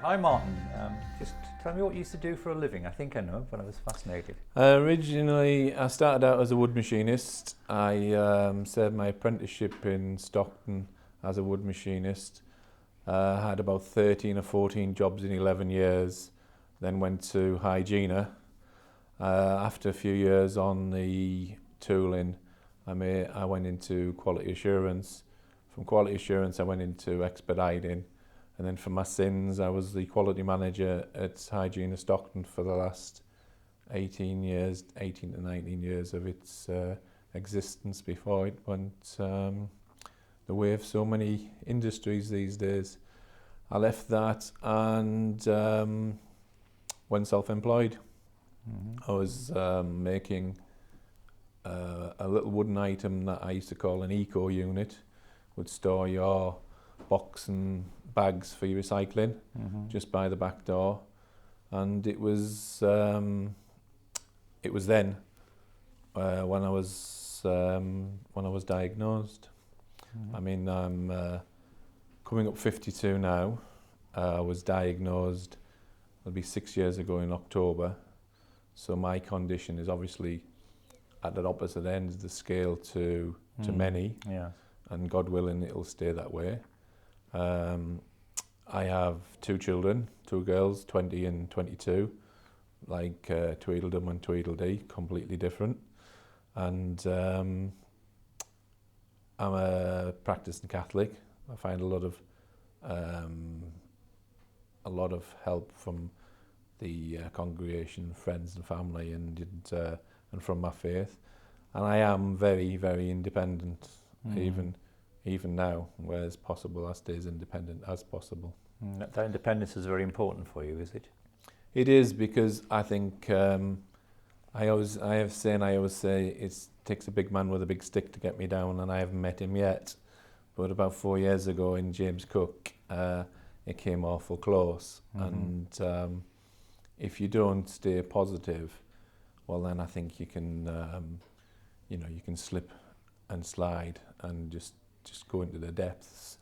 Hi Martin, just tell me what you used to do for a living. I think I know, but I was fascinated. Originally, I started out as a wood machinist. I served my apprenticeship in Stockton as a wood machinist. Had about 13 or 14 jobs in 11 years, then went to Hygiena. After a few years on the tooling, I went into quality assurance. From quality assurance, I went into expediting. And then for my sins, I was the quality manager at Hygiena Stockton for the last 18 to 19 years of its existence before it went the way of so many industries these days. I left that and went self-employed. I was making a little wooden item that I used to call an eco unit, would store your box and bags for your recycling just by the back door, and it was then when I was diagnosed. I mean, I'm coming up 52 now. I was diagnosed, it'll be 6 years ago in October, so my condition is obviously at the opposite end of the scale to many, and God willing it'll stay that way. I have two children, two girls, 20 and 22, like Tweedledum and Tweedledee, completely different. And I'm a practicing Catholic. I find a lot of help from the congregation, friends and family, and from my faith. And I am very, very independent, even now, where as possible, I stay as independent as possible. That independence is very important for you, is it? It is, because I think I always say it takes a big man with a big stick to get me down, and I haven't met him yet. But about 4 years ago in James Cook, it came awful close. And if you don't stay positive, well, then I think you can, you can slip and slide and just go into the depths.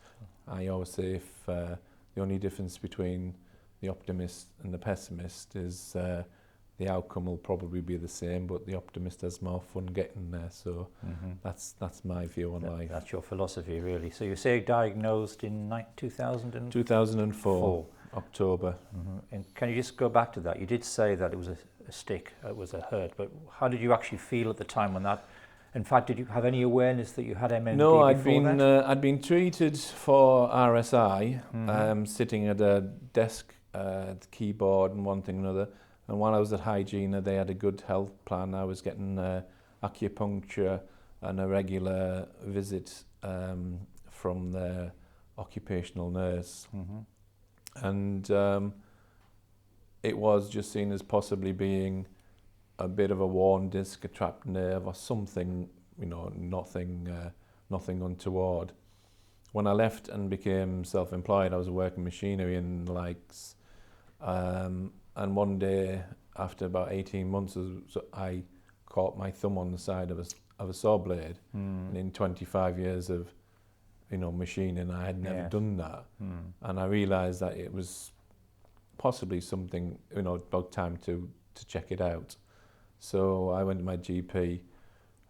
I always say if the only difference between the optimist and the pessimist is the outcome will probably be the same, but the optimist has more fun getting there. So that's my view on life. That's your philosophy, really. So you say diagnosed in 2004? 2004, October. And can you just go back to that? You did say that it was a stick, it was a hurt, but how did you actually feel at the time when that? In fact, did you have any awareness that you had MND? No, I'd been treated for RSI, sitting at a desk, at the keyboard and one thing and another. And while I was at Hygiena, they had a good health plan. I was getting acupuncture and a regular visit from their occupational nurse. And it was just seen as possibly being a bit of a worn disc, a trapped nerve or something, nothing untoward. When I left and became self-employed, I was working machinery and the likes. And one day, after about 18 months, I caught my thumb on the side of a saw blade. And in 25 years of, machining, I had never done that. And I realised that it was possibly something, about time to check it out. So I went to my GP,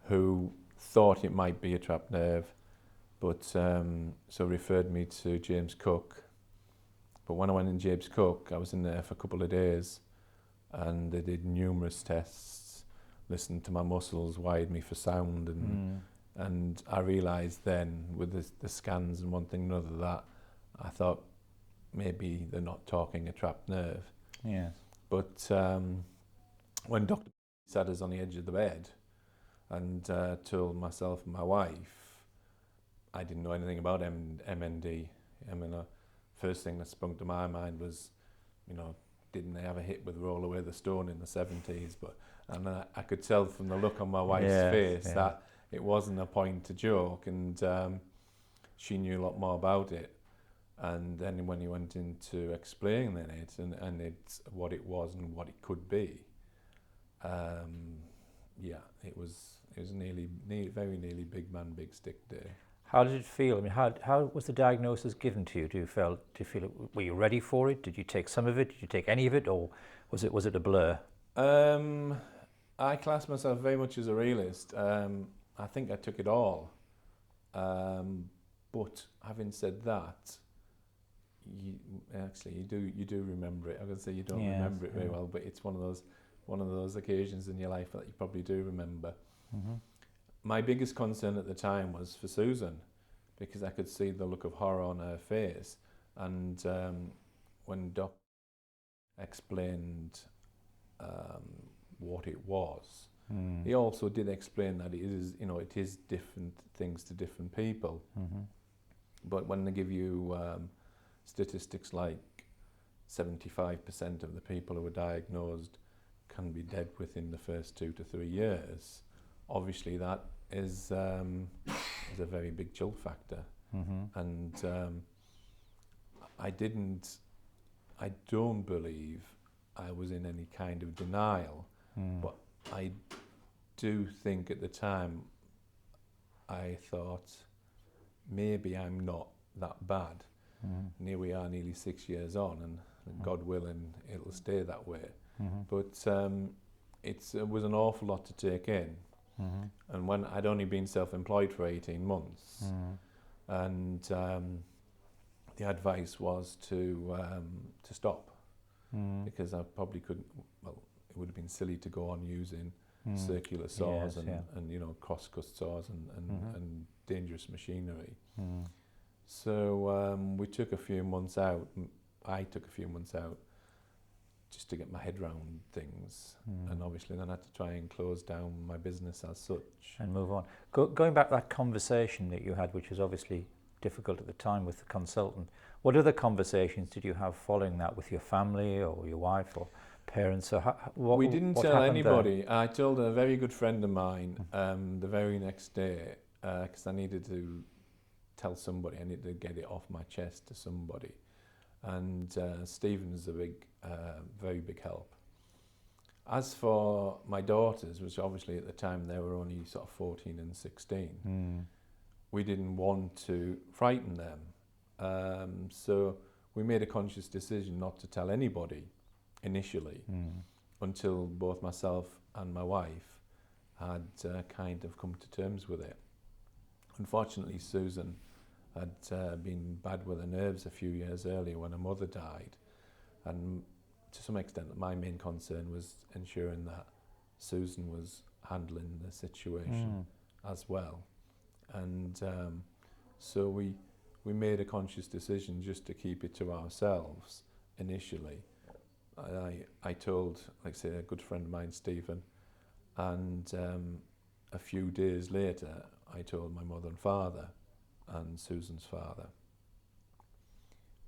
who thought it might be a trapped nerve, but so referred me to James Cook. But when I went in James Cook, I was in there for a couple of days, and they did numerous tests, listened to my muscles, wired me for sound, and I realised then, with the scans and one thing and another, that I thought maybe they're not talking a trapped nerve. Yes. But when Dr. sat us on the edge of the bed and told myself and my wife, I didn't know anything about MND. I mean, first thing that sprung to my mind was, didn't they have a hit with Roll Away the Stone in the 70s? And I could tell from the look on my wife's face that it wasn't a point to joke, and she knew a lot more about it. And then when he went into explaining it and it's what it was and what it could be, it was very nearly big man, big stick day. How did it feel? I mean, how was the diagnosis given to you? Do you feel were you ready for it? Did you take some of it? Did you take any of it, or was it a blur? I class myself very much as a realist. I think I took it all. But having said that, you do remember it. I'm going to say you don't remember it very well, but it's one of those occasions in your life that you probably do remember. Mm-hmm. My biggest concern at the time was for Susan, because I could see the look of horror on her face, and when Doc explained what it was, he also did explain that it is different things to different people. Mm-hmm. But when they give you statistics like 75% of the people who are diagnosed can be dead within the first 2 to 3 years, obviously that is a very big chill factor. Mm-hmm. And I don't believe I was in any kind of denial, but I do think at the time I thought maybe I'm not that bad. And here we are nearly 6 years on, and God willing it'll stay that way. But it was an awful lot to take in. And when I'd only been self-employed for 18 months, and the advice was to stop, because I probably couldn't, well, it would have been silly to go on using circular saws and cross-cut saws and dangerous machinery. So we took a few months out. I took a few months out just to get my head around things, and obviously then I had to try and close down my business as such. And move on. Going back to that conversation that you had, which was obviously difficult at the time with the consultant, what other conversations did you have following that with your family or your wife or parents? So we didn't tell anybody. I told a very good friend of mine the very next day, because I needed to tell somebody, I needed to get it off my chest to somebody. And Stephen's a very big help. As for my daughters, which obviously at the time they were only sort of 14 and 16, we didn't want to frighten them. So we made a conscious decision not to tell anybody initially, until both myself and my wife had kind of come to terms with it. Unfortunately, Susan had been bad with her nerves a few years earlier when her mother died, and to some extent my main concern was ensuring that Susan was handling the situation as well. And so we made a conscious decision just to keep it to ourselves initially. I told, like I say, a good friend of mine, Stephen, and a few days later I told my mother and father and Susan's father.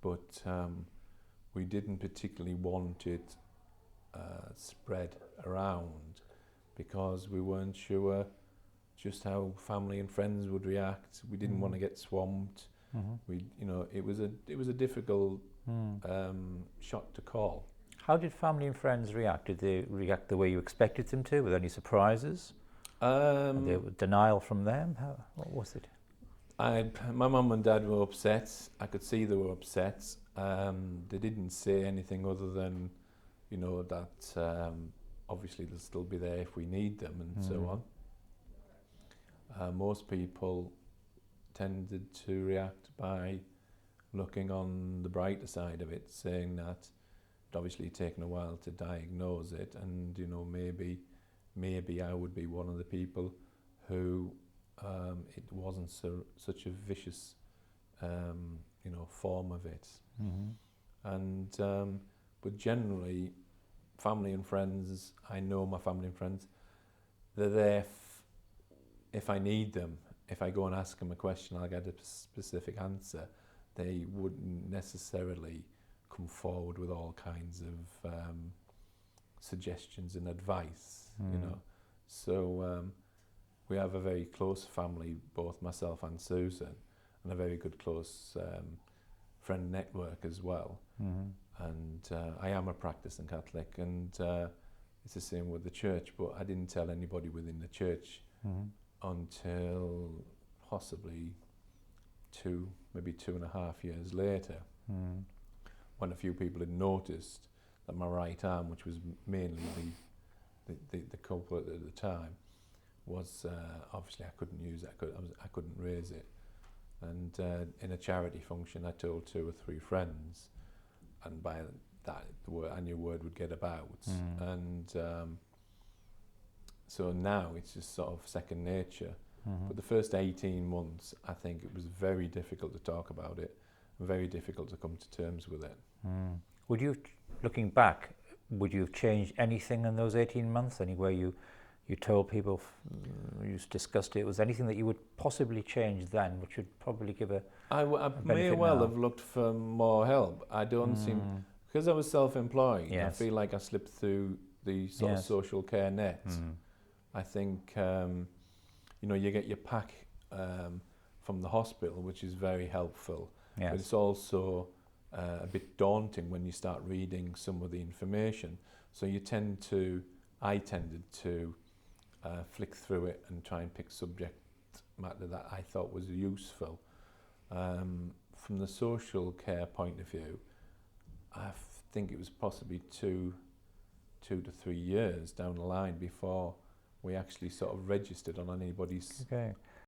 But we didn't particularly want it spread around, because we weren't sure just how family and friends would react. We didn't want to get swamped. It was a difficult shot to call. How did family and friends react? Did they react the way you expected them to? Were there any surprises? Denial from them? What was it? My mum and dad were upset. I could see they were upset. They didn't say anything other than, that obviously they'll still be there if we need them and so on. Most people tended to react by looking on the brighter side of it, saying that it obviously taken a while to diagnose it, and maybe I would be one of the people who it wasn't such a vicious form of it. And but generally family and friends, I know my family and friends, they're there if I need them. If I go and ask them a question, I'll get a specific answer. They wouldn't necessarily come forward with all kinds of suggestions and advice, So we have a very close family, both myself and Susan, and a very good close friend network as well. And I am a practicing Catholic, and it's the same with the church, but I didn't tell anybody within the church until possibly maybe 2.5 years later, Mm. when a few people had noticed that my right arm, which was mainly the culprit at the time, was obviously I couldn't use it. I couldn't raise it. And in a charity function, I told 2 or 3 friends, and by that I knew word would get about. And so now it's just sort of second nature. But the first 18 months, I think it was very difficult to talk about it, very difficult to come to terms with it. Would you, looking back, would you have changed anything in those 18 months? Anywhere you told people, you discussed it, was there anything that you would possibly change then, which would probably give a I may benefit well now? have looked for more help. I don't seem, because I was self-employed, I Yes. feel like I slipped through the sort of Yes. social care net. I think, you know, you get your pack from the hospital, which is very helpful. Yes. But it's also a bit daunting when you start reading some of the information. So I tended to flick through it and try and pick subject matter that I thought was useful. From the social care point of view, I think it was possibly 2 to 3 years down the line before we actually sort of registered on anybody's. Okay.